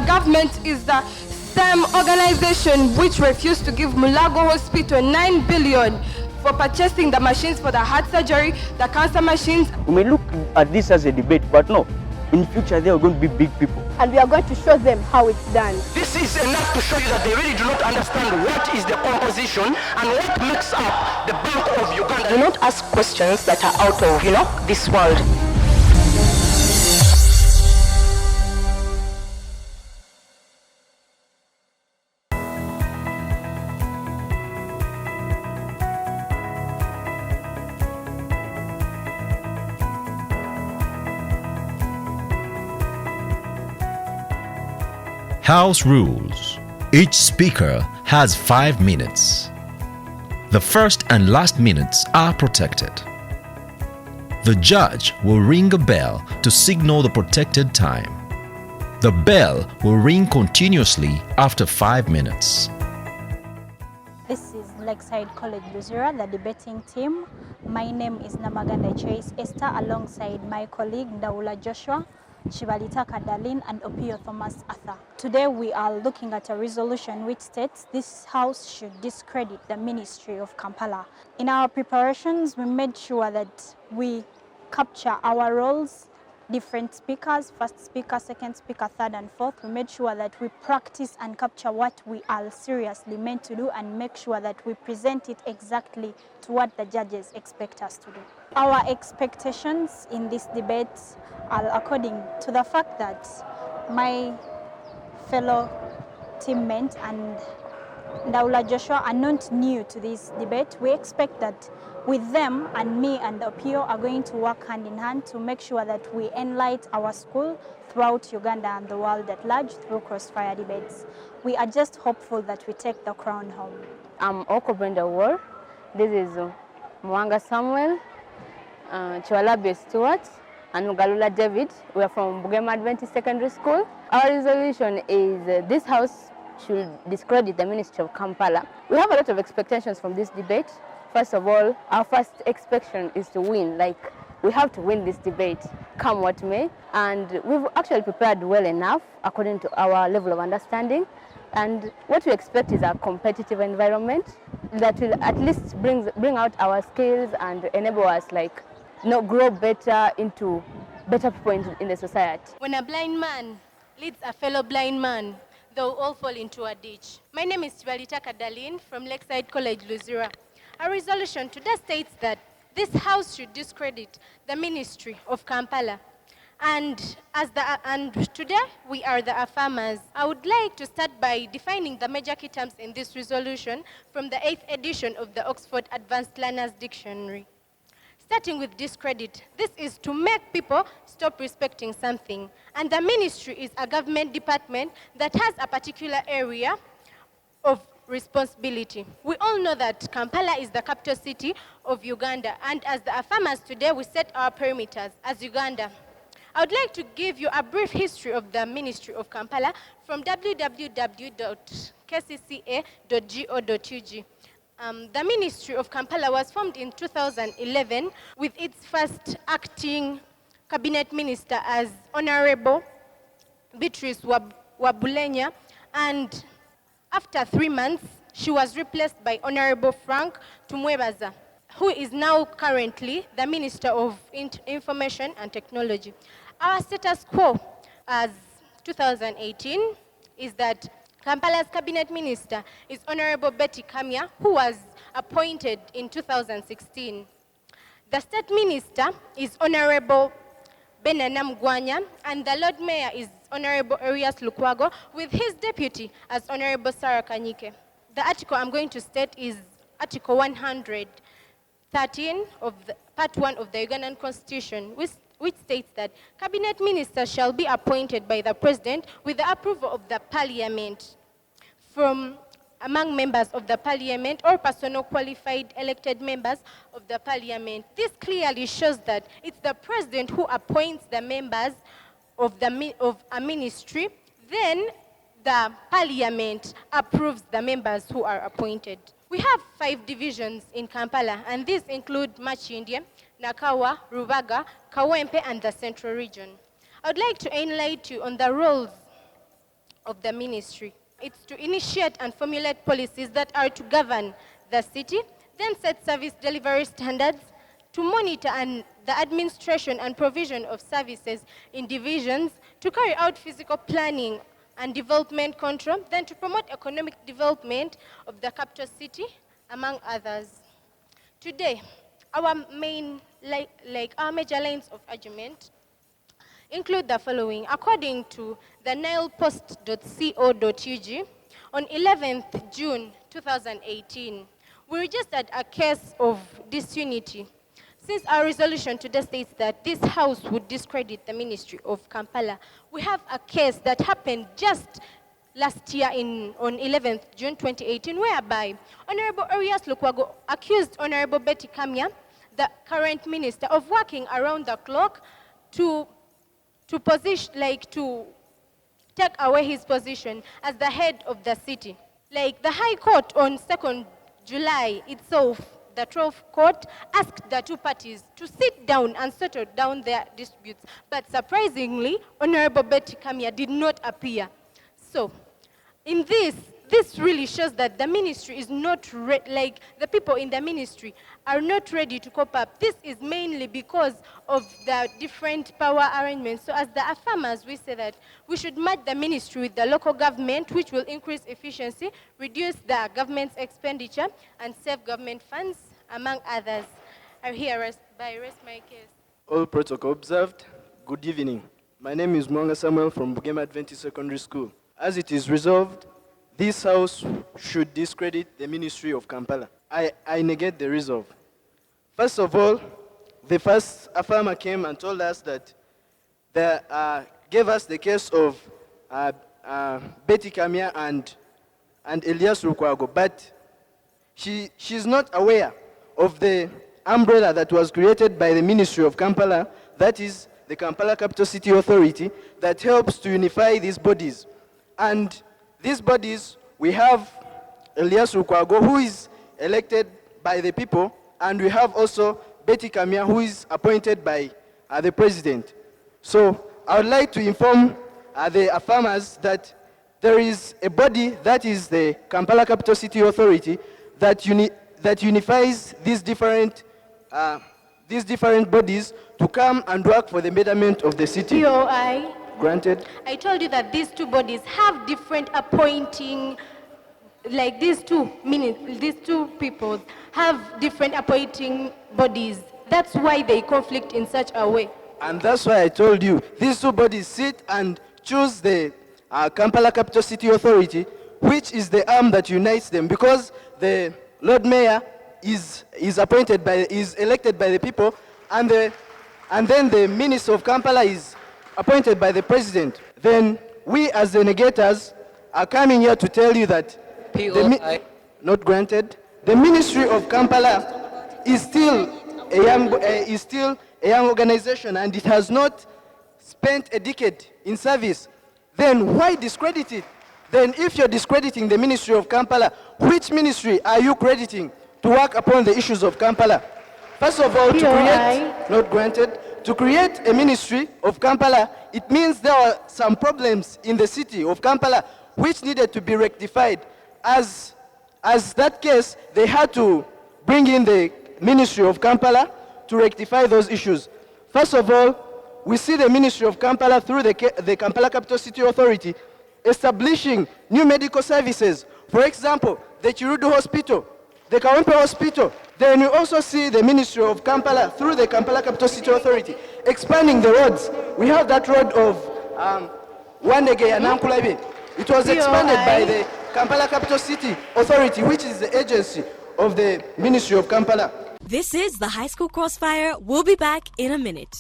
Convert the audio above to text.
the government is the same organization which refused to give Mulago Hospital 9 billion for purchasing the machines for the heart surgery, the cancer machines. We may look at this as a debate, but no. In future, they are going to be big people. And we are going to show them how it's done. This is enough to show you that they really do not understand what is the composition and what makes up the Bank of Uganda. Do not ask questions that are out of, this world. House rules. Each speaker has 5 minutes. The first and last minutes are protected. The judge will ring a bell to signal the protected time. The bell will ring continuously after 5 minutes. This is Lakeside College Luzira, the debating team. My name is Namaganda Chase Esther, alongside my colleague Daula Joshua, Shivalitaka Darlene, and Opio Thomas Arthur. Today we are looking at a resolution which states this House should discredit the Ministry of Kampala. In our preparations, we made sure that we capture our roles, different speakers, first speaker, second speaker, third and fourth. We made sure that we practice and capture what we are seriously meant to do and make sure that we present it exactly to what the judges expect us to do. Our expectations in this debate are according to the fact that my fellow teammate and Daula Joshua are not new to this debate. We expect that with them and me and Opio are going to work hand in hand to make sure that we enlighten our school throughout Uganda and the world at large through Crossfire debates. We are just hopeful that we take the crown home. I'm Oko Brenda Ward. This is Mwanga Samuel, Chwalabe Stewart, and Mugalula David. We are from Bugema Adventist Secondary School. Our resolution is this House should discredit the Ministry of Kampala. We have a lot of expectations from this debate. First of all, our first expectation is to win. Like, we have to win this debate, come what may. And we've actually prepared well enough according to our level of understanding. And what we expect is a competitive environment that will at least bring out our skills and enable us grow better into better people in the society. When a blind man leads a fellow blind man, they'll all fall into a ditch. My name is Shivalitaka Darlene from Lakeside College Luzira. Our resolution today states that this House should discredit the Ministry of Kampala. And today we are the affirmers. I would like to start by defining the major key terms in this resolution from the 8th edition of the Oxford Advanced Learners Dictionary. Starting with discredit, this is to make people stop respecting something. And the ministry is a government department that has a particular area of responsibility. We all know that Kampala is the capital city of Uganda, and as the affirmers today, we set our perimeters as Uganda. I would like to give you a brief history of the Ministry of Kampala from www.kcca.go.ug. The Ministry of Kampala was formed in 2011 with its first acting cabinet minister as Honorable Beatrice Wabulenya, and after 3 months, she was replaced by Honorable Frank Tumwebaza, who is now currently the Minister of Information and Technology. Our status quo as 2018 is that Kampala's cabinet minister is Honorable Betty Kamya, who was appointed in 2016. The state minister is Honorable Benana Mugwanya, and the Lord Mayor is Honorable Arias Lukwago, with his deputy as Honorable Sarah Kanyike. The article I'm going to state is Article 113 of Part 1 of the Ugandan Constitution, which states that cabinet ministers shall be appointed by the President with the approval of the Parliament from among members of the Parliament or personal qualified elected members of the Parliament. This clearly shows that it's the President who appoints the members of a ministry, then the Parliament approves the members who are appointed. We have 5 divisions in Kampala, and these include Machindye, Nakawa, Rubaga, Kawempe, and the Central Region. I would like to enlighten you on the roles of the ministry. It's to initiate and formulate policies that are to govern the city, then set service delivery standards, to monitor the administration and provision of services in divisions, to carry out physical planning and development control, then to promote economic development of the capital city, among others. Today, our our major lines of argument include the following. According to the nilepost.co.ug, on 11th June 2018, we registered a case of disunity. Since our resolution today states that this House would discredit the Ministry of Kampala, we have a case that happened just last year on 11th June 2018, whereby Honorable Arias Lukwago accused Honorable Betty Kamya, the current minister, of working around the clock to take away his position as the head of the city. Like the High Court on 2nd July itself, the 12th court asked the two parties to sit down and settle down their disputes. But surprisingly, Honorable Betty Kamya did not appear. So, in this really shows that the ministry is not the people in the ministry are not ready to cope up. This is mainly because of the different power arrangements. So as the affirmers, we say that we should merge the ministry with the local government, which will increase efficiency, reduce the government's expenditure, and save government funds, among others. I hereby rest my case. All protocol observed. Good evening. My name is Mwanga Samuel from Bugema Adventist Secondary School. As it is resolved, this House should discredit the Ministry of Kampala. I negate the resolve. First of all, the first affirmer came and told us that they gave us the case of Betty Kamya and Elias Lukwago, but she's not aware of the umbrella that was created by the Ministry of Kampala, that is the Kampala Capital City Authority, that helps to unify these bodies. And these bodies, we have Elias Lukwago, who is elected by the people, and we have also Betty Kamya, who is appointed by the president. So I would like to inform the affirmers that there is a body, that is the Kampala Capital City Authority, that unifies these different bodies to come and work for the betterment of the city. POI. Granted. I told you that these two bodies have different appointing, like these two people have different appointing bodies. That's why they conflict in such a way. And that's why I told you, these two bodies sit and choose the Kampala Capital City Authority, which is the arm that unites them, because the Lord Mayor is elected by the people, and then the Minister of Kampala is appointed by the president. Then we as the negators are coming here to tell you that not granted. The Ministry of Kampala is still a young organization, and it has not spent a decade in service. Then why discredit it? Then if you're discrediting the Ministry of Kampala, which ministry are you crediting to work upon the issues of Kampala? First of all, to create a Ministry of Kampala, it means there are some problems in the city of Kampala which needed to be rectified. As that case, they had to bring in the Ministry of Kampala to rectify those issues. First of all, we see the Ministry of Kampala through the Kampala Capital City Authority establishing new medical services. For example, the Chirudu Hospital, the Kawempe Hospital. Then we also see the Ministry of Kampala through the Kampala Capital City Authority expanding the roads. We have that road of Wandege and Nankulabe. It was expanded by the Kampala Capital City Authority, which is the agency of the Ministry of Kampala. This is the High School Crossfire. We'll be back in a minute.